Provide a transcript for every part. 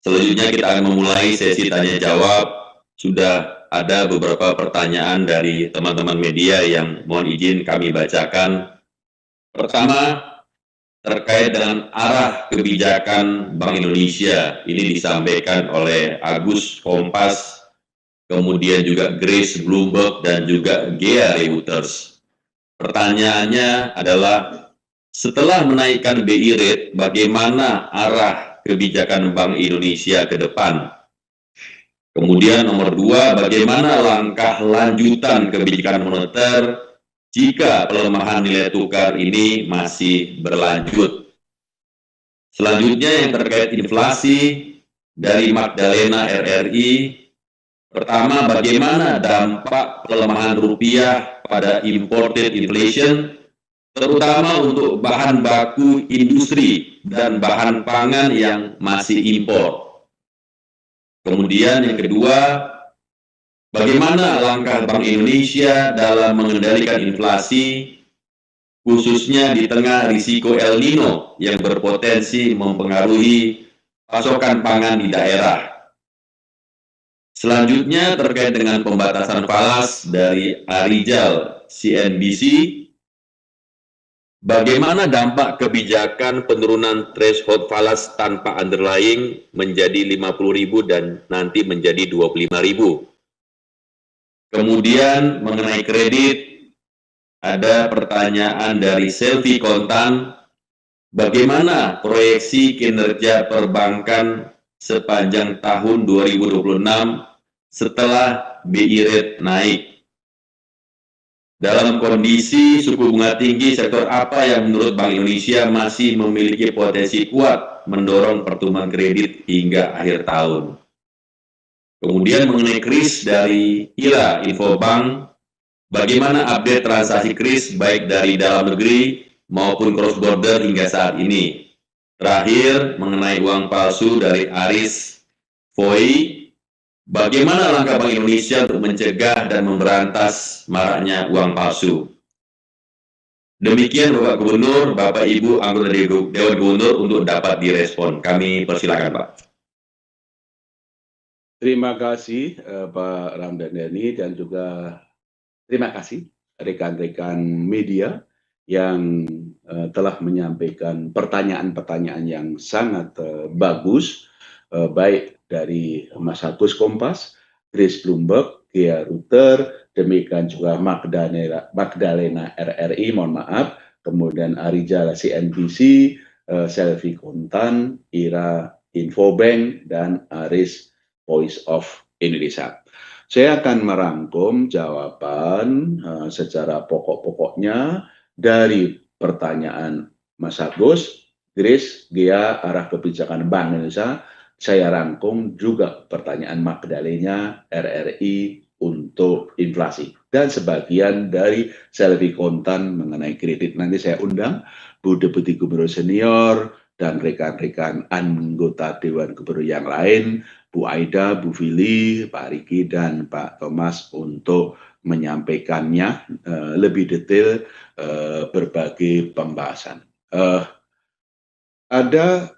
Selanjutnya kita akan memulai sesi tanya jawab. Sudah ada beberapa pertanyaan dari teman-teman media yang mohon izin kami bacakan. Pertama, terkait dengan arah kebijakan Bank Indonesia. Ini disampaikan oleh Agus Kompas, kemudian juga Grace Bloomberg, dan juga Gea Reuters. Pertanyaannya adalah, setelah menaikkan BI rate, bagaimana arah kebijakan Bank Indonesia ke depan? Kemudian nomor dua, bagaimana langkah lanjutan kebijakan moneter jika pelemahan nilai tukar ini masih berlanjut? Selanjutnya yang terkait inflasi dari Magdalena RRI. Pertama, bagaimana dampak pelemahan rupiah pada imported inflation, terutama untuk bahan baku industri dan bahan pangan yang masih impor. Kemudian yang kedua, bagaimana langkah Bank Indonesia dalam mengendalikan inflasi, khususnya di tengah risiko El Nino yang berpotensi mempengaruhi pasokan pangan di daerah. Selanjutnya terkait dengan pembatasan falas dari Arijal CNBC, bagaimana dampak kebijakan penurunan threshold falas tanpa underlying menjadi 50.000 dan nanti menjadi 25.000? Kemudian mengenai kredit, ada pertanyaan dari Selvi Kontan, bagaimana proyeksi kinerja perbankan sepanjang tahun 2026 setelah BI rate naik? Dalam kondisi suku bunga tinggi, sektor apa yang menurut Bank Indonesia masih memiliki potensi kuat mendorong pertumbuhan kredit hingga akhir tahun? Kemudian mengenai kris dari IRA Infobank, bagaimana update transaksi kris baik dari dalam negeri maupun cross border hingga saat ini? Terakhir, mengenai uang palsu dari Aris Foi, bagaimana langkah Bank Indonesia untuk mencegah dan memberantas maraknya uang palsu? Demikian Bapak Gubernur, Bapak Ibu anggota Dewan Gubernur untuk dapat direspon. Kami persilakan Pak. Terima kasih Pak Ramdhani dan juga terima kasih rekan-rekan media yang telah menyampaikan pertanyaan-pertanyaan yang sangat bagus, baik dari Mas Agus Kompas, Grace Bloomberg, Gea Reuters, demikian juga Magdalena RRI, mohon maaf, kemudian Arijal CNBC, Selvi Kontan, Ira Infobank, dan Aris Voice of Indonesia. Saya akan merangkum jawaban secara pokok-pokoknya dari pertanyaan Mas Agus, Grace, Gea, arah kebijakan Bank Indonesia. Saya rangkum juga pertanyaan Magdalena RRI untuk inflasi. Dan sebagian dari Selvi Kontan mengenai kredit. Nanti saya undang Bu Deputi Gubernur Senior dan rekan-rekan anggota Dewan Gubernur yang lain, Bu Aida, Bu Fili, Pak Riki, dan Pak Thomas untuk menyampaikannya lebih detail berbagai pembahasan. Ada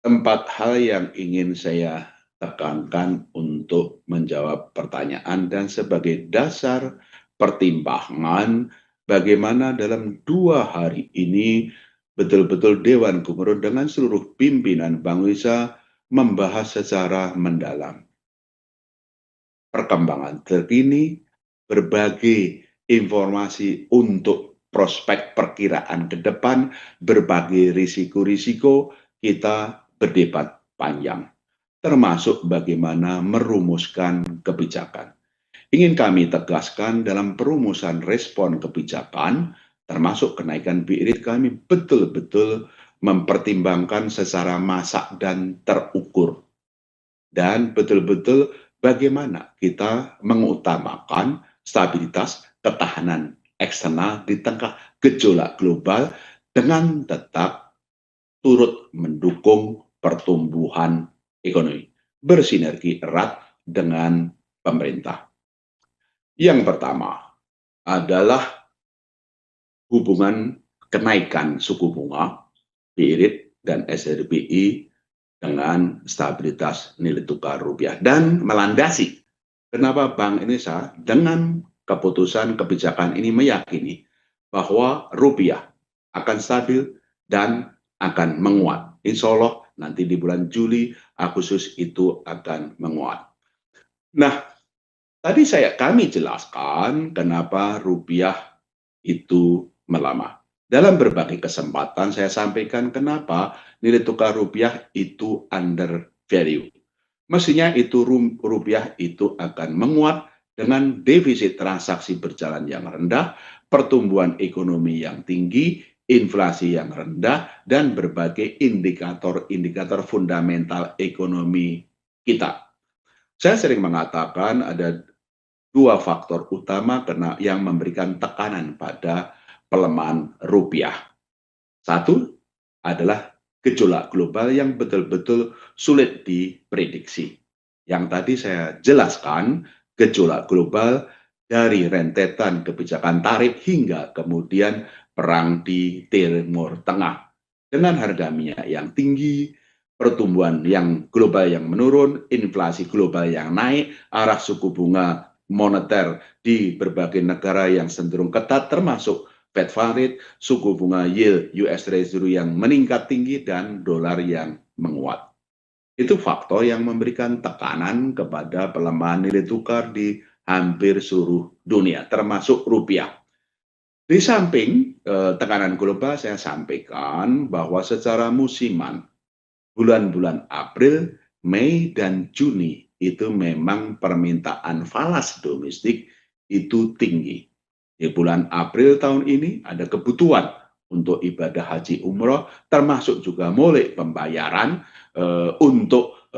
4 hal yang ingin saya tekankan untuk menjawab pertanyaan dan sebagai dasar pertimbangan bagaimana dalam 2 hari ini betul-betul Dewan Gubernur dengan seluruh pimpinan Bank Indonesia membahas secara mendalam perkembangan terkini, berbagai informasi untuk prospek perkiraan ke depan, berbagai risiko-risiko, kita berdebat panjang, termasuk bagaimana merumuskan kebijakan. Ingin kami tegaskan dalam perumusan respon kebijakan, termasuk kenaikan BI rate, kami betul-betul mempertimbangkan secara masak dan terukur. Dan betul-betul bagaimana kita mengutamakan stabilitas ketahanan eksternal di tengah gejolak global dengan tetap turut mendukung pertumbuhan ekonomi, bersinergi erat dengan pemerintah. Yang pertama adalah hubungan kenaikan suku bunga BI rate dan SRBI dengan stabilitas nilai tukar rupiah dan melandasi kenapa Bank Indonesia dengan keputusan kebijakan ini meyakini bahwa rupiah akan stabil dan akan menguat. Insya Allah nanti di bulan Juli, Agustus itu akan menguat. Nah, tadi kami jelaskan kenapa rupiah itu melamah. Dalam berbagai kesempatan saya sampaikan kenapa nilai tukar rupiah itu under value. Mestinya itu rupiah itu akan menguat dengan defisit transaksi berjalan yang rendah, pertumbuhan ekonomi yang tinggi, inflasi yang rendah, dan berbagai indikator-indikator fundamental ekonomi kita. Saya sering mengatakan ada dua faktor utama yang memberikan tekanan pada pelemahan rupiah. Satu adalah gejolak global yang betul-betul sulit diprediksi. Yang tadi saya jelaskan, gejolak global dari rentetan kebijakan tarif hingga kemudian perang di Timur Tengah. Dengan harga minyak yang tinggi, pertumbuhan yang global yang menurun, inflasi global yang naik, arah suku bunga moneter di berbagai negara yang cenderung ketat termasuk Fed Fund Rate, suku bunga yield US Treasury yang meningkat tinggi, dan dolar yang menguat. Itu faktor yang memberikan tekanan kepada pelemahan nilai tukar di hampir seluruh dunia, termasuk rupiah. Di samping tekanan global, saya sampaikan bahwa secara musiman, bulan-bulan April, Mei, dan Juni itu memang permintaan falas domestik itu tinggi. Di bulan April tahun ini ada kebutuhan untuk ibadah haji umroh, termasuk juga mulai pembayaran untuk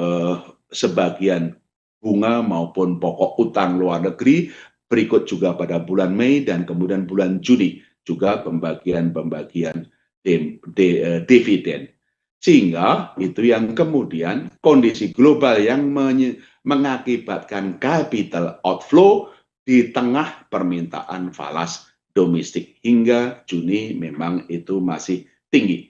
sebagian bunga maupun pokok utang luar negeri. Berikut juga pada bulan Mei dan kemudian bulan Juni juga pembagian dividen. Sehingga itu yang kemudian kondisi global yang mengakibatkan capital outflow di tengah permintaan falas domestik hingga Juni memang itu masih tinggi.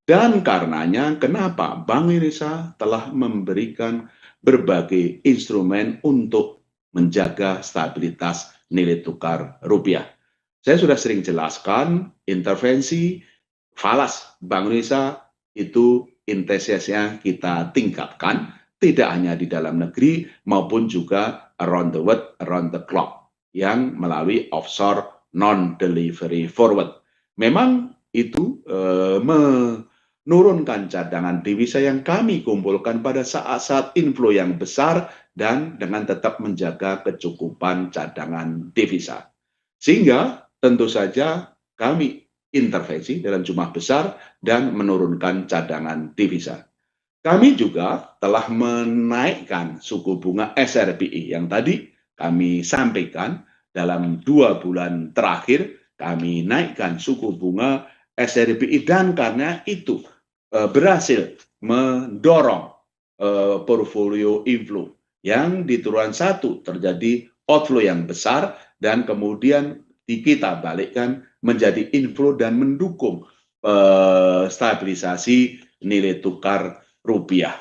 Dan karenanya kenapa Bank Indonesia telah memberikan berbagai instrumen untuk menjaga stabilitas nilai tukar rupiah. Saya sudah sering jelaskan intervensi falas Bank Indonesia itu intensitasnya kita tingkatkan, tidak hanya di dalam negeri maupun juga around the world, around the clock, yang melalui offshore non-delivery forward. Memang itu menurunkan cadangan devisa yang kami kumpulkan pada saat-saat inflow yang besar dan dengan tetap menjaga kecukupan cadangan devisa. Sehingga tentu saja kami intervensi dalam jumlah besar dan menurunkan cadangan devisa. Kami juga telah menaikkan suku bunga SRBI yang tadi kami sampaikan dalam 2 bulan terakhir kami naikkan suku bunga SRBI dan karena itu berhasil mendorong portfolio inflow yang di triwulan 1 terjadi outflow yang besar dan kemudian kita balikkan menjadi inflow dan mendukung stabilisasi nilai tukar rupiah.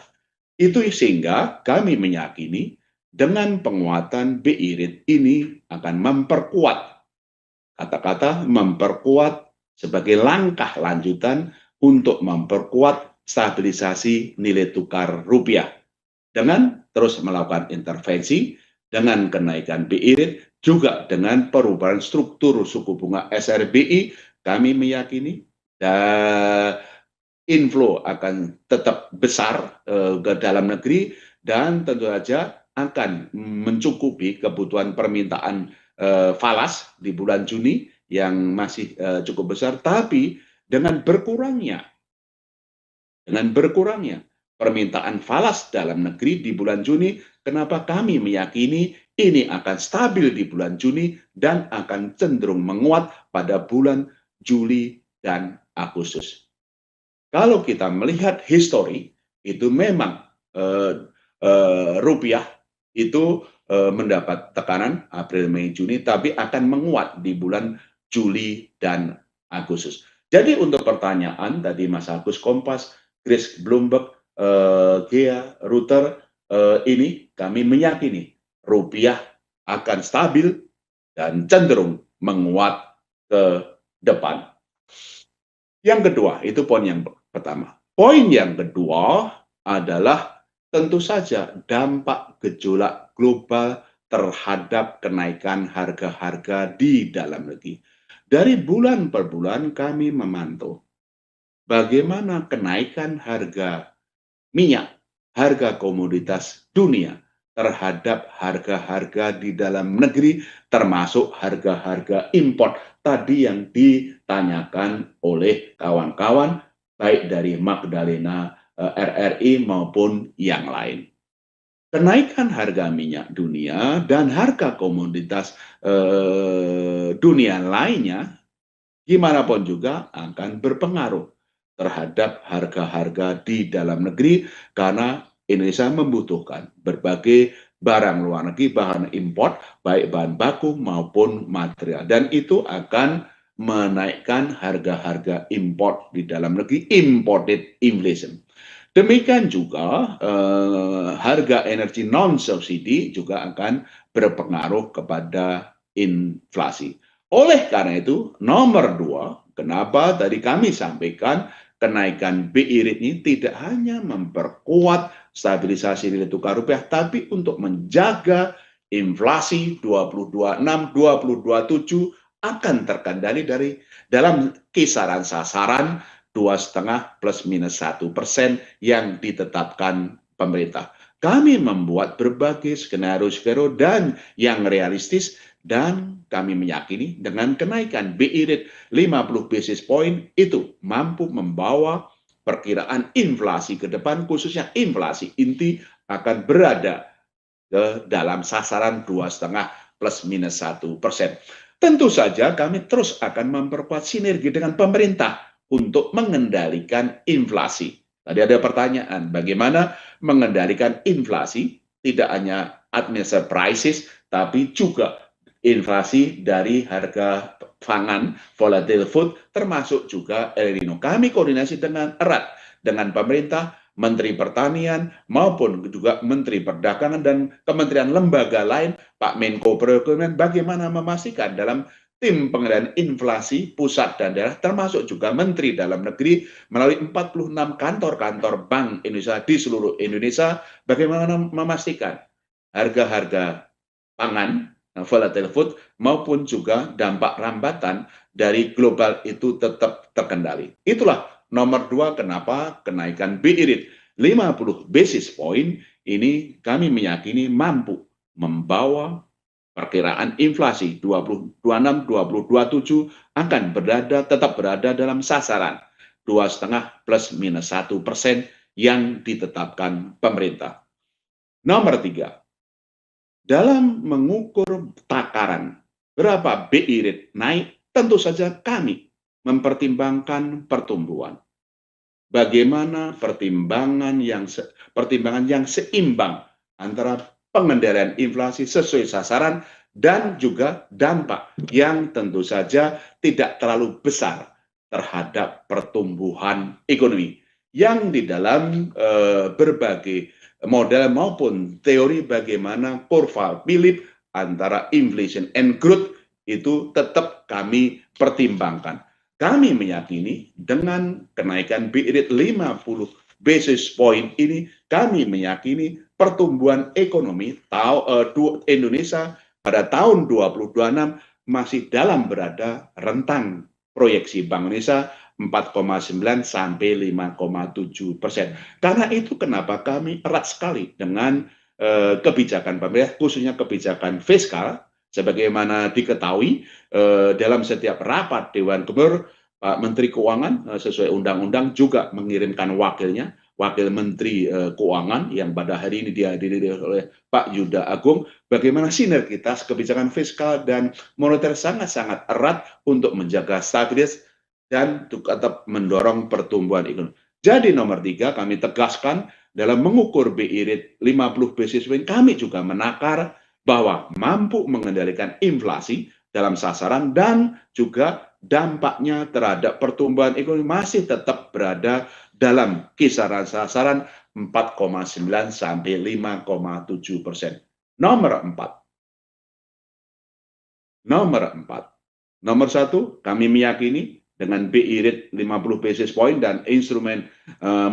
Itu sehingga kami meyakini dengan penguatan BI rate ini akan memperkuat, kata-kata memperkuat sebagai langkah lanjutan untuk memperkuat stabilisasi nilai tukar rupiah dengan terus melakukan intervensi dengan kenaikan BI rate juga dengan perubahan struktur suku bunga SRBI. Kami meyakini inflow akan tetap besar ke dalam negeri dan tentu saja akan mencukupi kebutuhan permintaan falas di bulan Juni yang masih cukup besar, tapi dengan berkurangnya permintaan falas dalam negeri di bulan Juni, kenapa kami meyakini ini akan stabil di bulan Juni dan akan cenderung menguat pada bulan Juli dan Agustus. Kalau kita melihat histori, itu memang rupiah itu mendapat tekanan April, Mei, Juni, tapi akan menguat di bulan Juli dan Agustus. Jadi untuk pertanyaan tadi Mas Agus Kompas, Chris Bloomberg, Gea Rutter, ini kami meyakini rupiah akan stabil dan cenderung menguat ke depan. Yang kedua, itu poin yang pertama. Poin yang kedua adalah tentu saja dampak gejolak global terhadap kenaikan harga-harga di dalam negeri. Dari bulan per bulan kami memantau bagaimana kenaikan harga minyak, harga komoditas dunia terhadap harga-harga di dalam negeri, termasuk harga-harga impor tadi yang ditanyakan oleh kawan-kawan, baik dari Magdalena RRI maupun yang lain. Kenaikan harga minyak dunia dan harga komoditas dunia lainnya, gimana pun juga akan berpengaruh terhadap harga-harga di dalam negeri karena Indonesia membutuhkan berbagai barang luar negeri, bahan import, baik bahan baku maupun material. Dan itu akan menaikkan harga-harga import di dalam negeri, imported inflation. Demikian juga harga energi non-subsidi juga akan berpengaruh kepada inflasi. Oleh karena itu, nomor dua, kenapa tadi kami sampaikan kenaikan BI rate ini tidak hanya memperkuat stabilisasi nilai tukar rupiah, tapi untuk menjaga inflasi 2026, 2027 akan terkendali dari dalam kisaran sasaran 2,5 plus minus 1% yang ditetapkan pemerintah. Kami membuat berbagai skenario-skenario dan yang realistis dan kami meyakini dengan kenaikan BI rate 50 basis point itu mampu membawa perkiraan inflasi ke depan, khususnya inflasi inti akan berada ke dalam sasaran 2,5 plus minus 1%. Tentu saja kami terus akan memperkuat sinergi dengan pemerintah untuk mengendalikan inflasi. Tadi ada pertanyaan, bagaimana mengendalikan inflasi? Tidak hanya administer prices, tapi juga inflasi dari harga pangan, volatile food, termasuk juga El Nino. Kami koordinasi dengan erat dengan pemerintah, Menteri Pertanian, maupun juga Menteri Perdagangan dan kementerian lembaga lain, Pak Menko Perekonomian, bagaimana memastikan dalam tim pengendalian inflasi pusat dan daerah, termasuk juga Menteri Dalam Negeri, melalui 46 kantor-kantor Bank Indonesia di seluruh Indonesia, bagaimana memastikan harga-harga pangan, volatile food, maupun juga dampak rambatan dari global itu tetap terkendali. Itulah nomor dua, kenapa kenaikan BI rate 50 basis point ini kami meyakini mampu membawa perkiraan inflasi 2026, 2027 akan tetap berada dalam sasaran 2,5 plus minus 1% yang ditetapkan pemerintah. Nomor tiga, dalam mengukur takaran berapa BI rate naik, tentu saja kami mempertimbangkan pertumbuhan. Bagaimana pertimbangan yang seimbang antara pengendalian inflasi sesuai sasaran dan juga dampak yang tentu saja tidak terlalu besar terhadap pertumbuhan ekonomi yang di dalam berbagai model maupun teori bagaimana kurva Philip antara inflation and growth itu tetap kami pertimbangkan. Kami meyakini dengan kenaikan BI rate 50 basis point ini, kami meyakini pertumbuhan ekonomi Indonesia pada tahun 2026 masih dalam berada rentang proyeksi Bank Indonesia 4,9 sampai 5,7%. Karena itu kenapa kami erat sekali dengan kebijakan pemerintah, khususnya kebijakan fiskal, sebagaimana diketahui dalam setiap rapat Dewan Gubernur, Pak Menteri Keuangan sesuai undang-undang juga mengirimkan wakilnya, Wakil Menteri Keuangan yang pada hari ini dihadiri oleh Pak Yuda Agung, bagaimana sinergitas kebijakan fiskal dan moneter sangat-sangat erat untuk menjaga stabilitas dan tetap mendorong pertumbuhan ekonomi. Jadi nomor tiga, kami tegaskan dalam mengukur BI rate 50 basis point, kami juga menakar bahwa mampu mengendalikan inflasi dalam sasaran, dan juga dampaknya terhadap pertumbuhan ekonomi masih tetap berada dalam kisaran sasaran 4,9 sampai 5,7%. Nomor 4. Nomor 1, kami meyakini dengan BI rate 50 basis point dan instrumen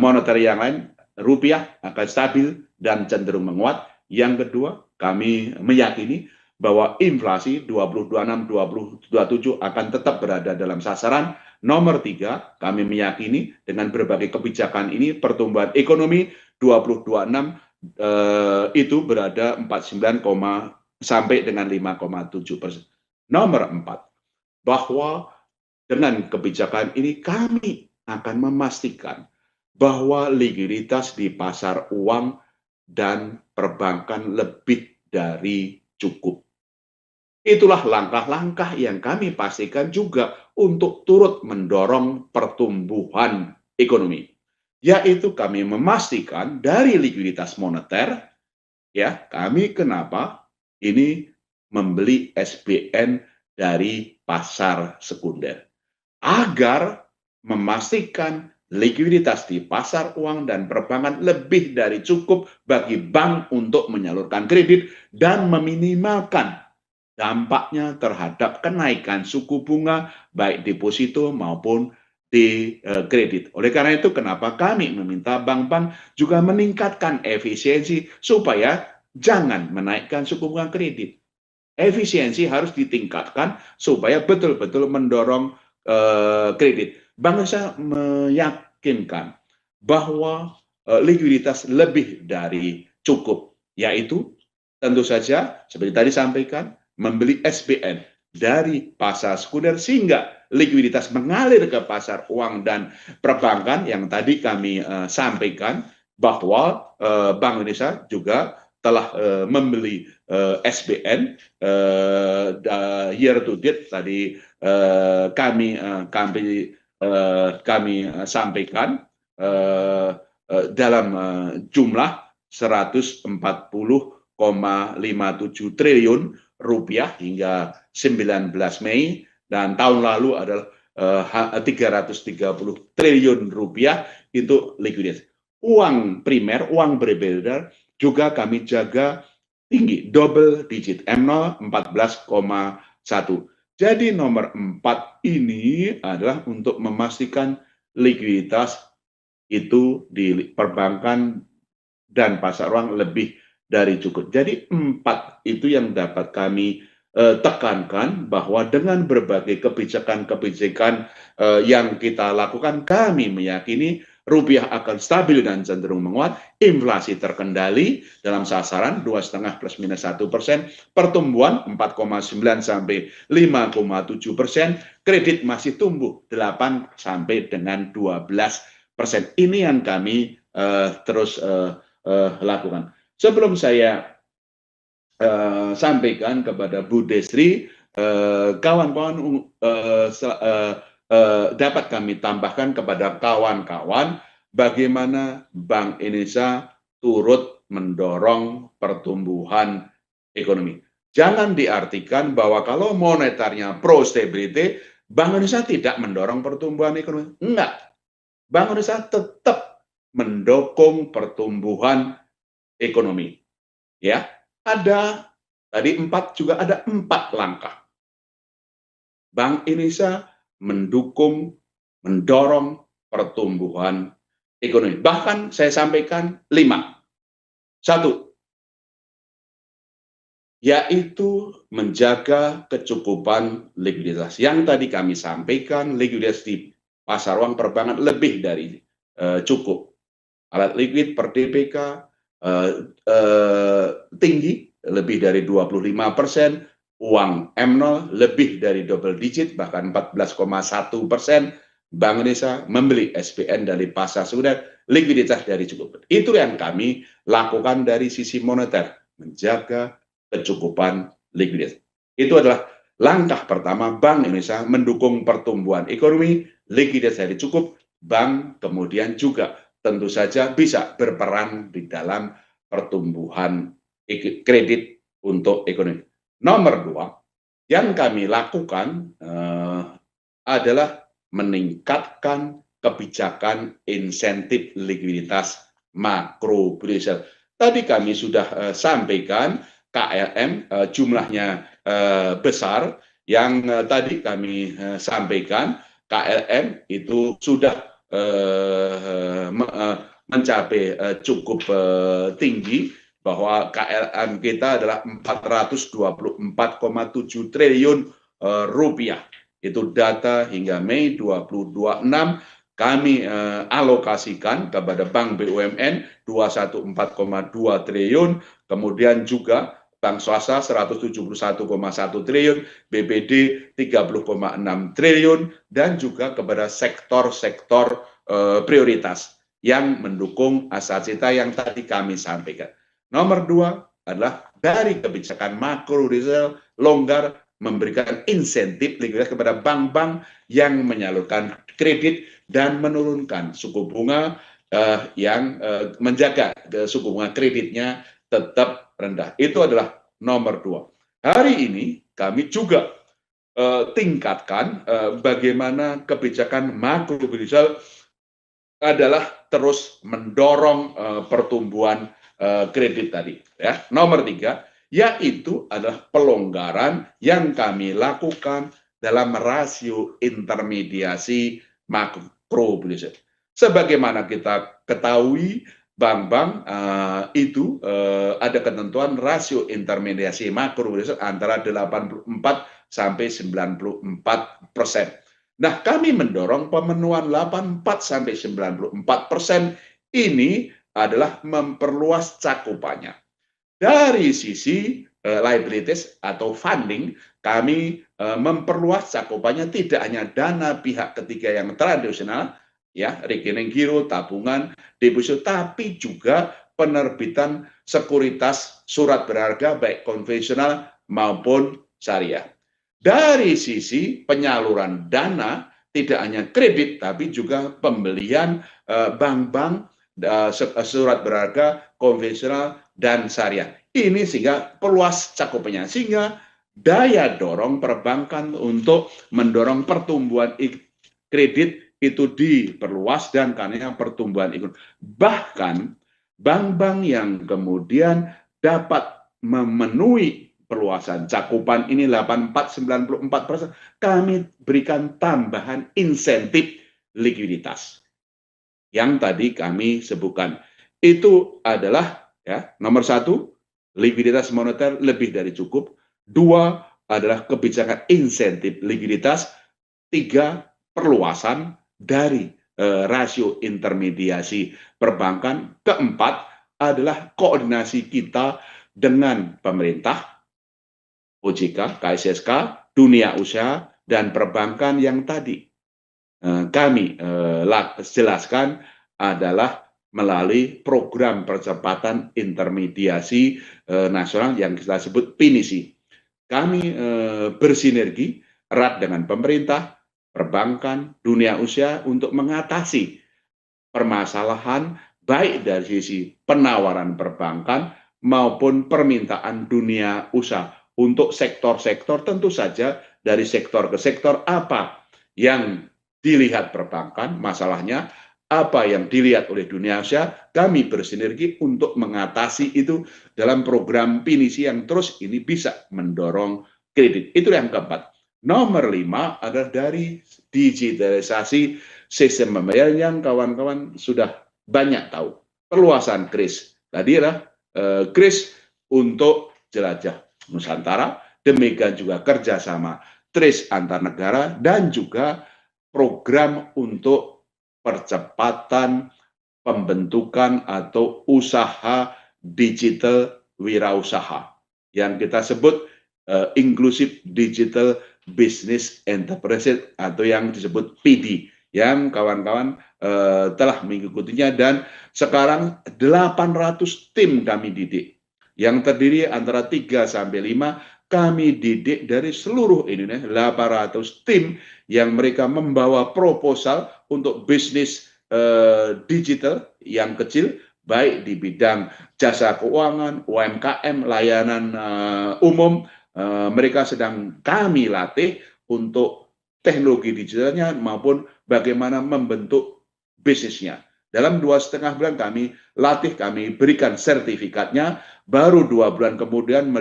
moneter yang lain, rupiah akan stabil dan cenderung menguat. Yang kedua, kami meyakini bahwa inflasi 2026-2027 akan tetap berada dalam sasaran. Nomor 3, kami meyakini dengan berbagai kebijakan ini pertumbuhan ekonomi 2026 itu berada 49, sampai dengan 5,7%. Nomor 4, bahwa dengan kebijakan ini kami akan memastikan bahwa likuiditas di pasar uang dan perbankan lebih dari cukup. Itulah langkah-langkah yang kami pastikan juga untuk turut mendorong pertumbuhan ekonomi, yaitu kami memastikan dari likuiditas moneter, ya, kami kenapa ini membeli SBN dari pasar sekunder agar memastikan likuiditas di pasar uang dan perbankan lebih dari cukup bagi bank untuk menyalurkan kredit dan meminimalkan dampaknya terhadap kenaikan suku bunga baik deposito maupun di kredit. Oleh karena itu, kenapa kami meminta bank-bank juga meningkatkan efisiensi supaya jangan menaikkan suku bunga kredit. Efisiensi harus ditingkatkan supaya betul-betul mendorong kredit. Bank Indonesia meyakinkan bahwa likuiditas lebih dari cukup, yaitu tentu saja seperti tadi sampaikan, membeli SBN dari pasar sekunder sehingga likuiditas mengalir ke pasar uang dan perbankan yang tadi kami sampaikan bahwa Bank Indonesia juga telah membeli SBN year to date tadi kami sampaikan dalam jumlah 140,57 triliun rupiah hingga 19 Mei, dan tahun lalu adalah 330 triliun rupiah itu likuiditas. Uang primer, uang beredar juga kami jaga tinggi, double digit, M0 14,1. Jadi nomor 4 ini adalah untuk memastikan likuiditas itu di perbankan dan pasar uang lebih dari cukup. Jadi 4 itu yang dapat kami tekankan bahwa dengan berbagai kebijakan-kebijakan yang kita lakukan, kami meyakini rupiah akan stabil dan cenderung menguat, inflasi terkendali dalam sasaran 2,5 plus minus 1%, pertumbuhan 4,9 sampai 5,7%, kredit masih tumbuh 8 sampai dengan 12%. Ini yang kami terus lakukan. Sebelum saya sampaikan kepada Bu Desri, kawan-kawan dapat kami tambahkan kepada kawan-kawan bagaimana Bank Indonesia turut mendorong pertumbuhan ekonomi. Jangan diartikan bahwa kalau monetarnya pro stability, Bank Indonesia tidak mendorong pertumbuhan ekonomi. Enggak. Bank Indonesia tetap mendukung pertumbuhan ekonomi. Ya, ada tadi 4, juga ada 4 langkah. Bank Indonesia mendorong pertumbuhan ekonomi. Bahkan saya sampaikan 5. 1, yaitu menjaga kecukupan likuiditas. Yang tadi kami sampaikan, likuiditas di pasar uang perbankan lebih dari cukup. Alat likuid per DPK tinggi, lebih dari 25%, uang M0 lebih dari double digit, bahkan 14,1%, Bank Indonesia membeli SBN dari pasar sekunder, likuiditas dari cukup. Itu yang kami lakukan dari sisi moneter, menjaga kecukupan likuiditas. Itu adalah langkah pertama Bank Indonesia mendukung pertumbuhan ekonomi, likuiditas dari cukup, bank kemudian juga tentu saja bisa berperan di dalam pertumbuhan kredit untuk ekonomi. Nomor 2, Yang kami lakukan adalah meningkatkan kebijakan insentif likuiditas makro Brazil. Tadi kami sudah sampaikan KLM jumlahnya besar. Yang tadi kami sampaikan KLM itu sudah mencapai cukup tinggi, bahwa KLM kita adalah 424,7 triliun rupiah. Itu data hingga Mei 2026 kami alokasikan kepada Bank BUMN 214,2 triliun, kemudian juga Bank swasta 171,1 triliun, BPD 30,6 triliun, dan juga kepada sektor-sektor prioritas yang mendukung asasita yang tadi kami sampaikan. Nomor dua adalah dari kebijakan makro Brazil longgar, memberikan insentif likuiditas kepada bank-bank yang menyalurkan kredit dan menurunkan suku bunga yang menjaga suku bunga kreditnya tetap rendah. Itu adalah nomor dua. Hari ini kami juga tingkatkan bagaimana kebijakan makro Brazil adalah terus mendorong pertumbuhan kredit tadi. Ya. Nomor tiga, yaitu adalah pelonggaran yang kami lakukan dalam rasio intermediasi makro Brazil. Sebagaimana kita ketahui, bank-bank itu ada ketentuan rasio intermediasi makro Brazil antara 84 sampai 94%. Nah, kami mendorong pemenuhan 84-94% ini adalah memperluas cakupannya. Dari sisi liabilities atau funding, kami memperluas cakupannya tidak hanya dana pihak ketiga yang tradisional, ya, rekening giro, tabungan, deposito, tapi juga penerbitan sekuritas surat berharga baik konvensional maupun syariah. Dari sisi penyaluran dana, tidak hanya kredit, tapi juga pembelian bank-bank surat berharga konvensional dan syariah. Ini sehingga peluas cakupannya, sehingga daya dorong perbankan untuk mendorong pertumbuhan kredit itu diperluas dan karena pertumbuhan ekonomi. Bahkan bank-bank yang kemudian dapat memenuhi perluasan cakupan ini 84-94%, kami berikan tambahan insentif likuiditas yang tadi kami sebutkan. Itu adalah ya, nomor satu, likuiditas moneter lebih dari cukup. Dua adalah kebijakan insentif likuiditas. Tiga, perluasan dari rasio intermediasi perbankan. Keempat adalah koordinasi kita dengan pemerintah, OJK, KSSK, dunia usaha, dan perbankan yang tadi kami jelaskan adalah melalui program percepatan intermediasi nasional yang kita sebut PINISI. Kami bersinergi erat dengan pemerintah, perbankan, dunia usaha untuk mengatasi permasalahan baik dari sisi penawaran perbankan maupun permintaan dunia usaha. Untuk sektor-sektor tentu saja dari sektor ke sektor apa yang dilihat perbankan masalahnya, apa yang dilihat oleh dunia usaha, kami bersinergi untuk mengatasi itu dalam program PINISI yang terus ini bisa mendorong kredit. Itu yang keempat. Nomor 5 adalah dari digitalisasi sistem pembayaran yang kawan-kawan sudah banyak tahu. Perluasan KRIS. Tadi adalah KRIS untuk jelajah Nusantara, demikian juga kerjasama TRIS antar negara, dan juga program untuk percepatan pembentukan atau usaha digital wirausaha yang kita sebut Inclusive Digital Business Enterprise atau yang disebut PD, yang kawan-kawan telah mengikutinya, dan sekarang 800 tim kami didik yang terdiri antara 3 sampai 5 kami didik dari seluruh Indonesia, 800 tim yang mereka membawa proposal untuk bisnis digital yang kecil, baik di bidang jasa keuangan, UMKM, layanan umum, mereka sedang kami latih untuk teknologi digitalnya maupun bagaimana membentuk bisnisnya. Dalam 2,5 bulan kami latih, kami berikan sertifikatnya, baru 2 bulan kemudian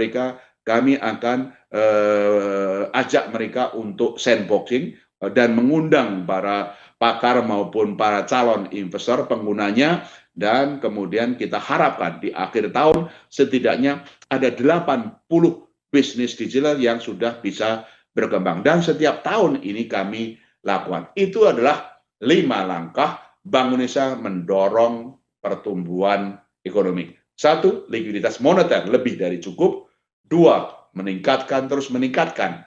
kami akan ajak mereka untuk sandboxing dan mengundang para pakar maupun para calon investor penggunanya, dan kemudian kita harapkan di akhir tahun setidaknya ada 80 bisnis digital yang sudah bisa berkembang. Dan setiap tahun ini kami lakukan. Itu adalah 5 langkah Bank Indonesia mendorong pertumbuhan ekonomi. 1, likuiditas moneter lebih dari cukup. 2, terus meningkatkan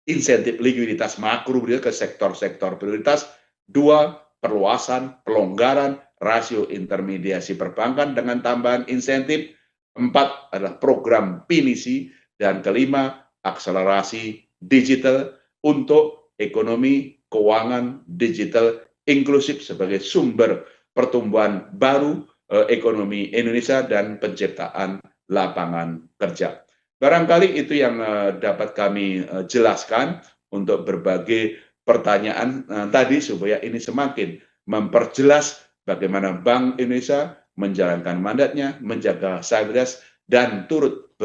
insentif likuiditas makro ke sektor-sektor prioritas. 2, perluasan, pelonggaran rasio intermediasi perbankan dengan tambahan insentif. 4 adalah program pinisi, dan kelima, akselerasi digital untuk ekonomi keuangan digital inklusif sebagai sumber pertumbuhan baru ekonomi Indonesia dan penciptaan lapangan kerja. Barangkali itu yang dapat kami jelaskan untuk berbagai pertanyaan tadi, supaya ini semakin memperjelas bagaimana Bank Indonesia menjalankan mandatnya, menjaga stabilitas, dan turut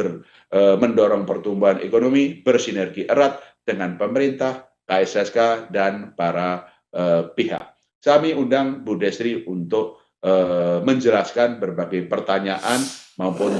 mendorong pertumbuhan ekonomi, bersinergi erat dengan pemerintah, KSSK, dan para pihak. Kami undang Bu Desri untuk menjelaskan berbagai pertanyaan maupun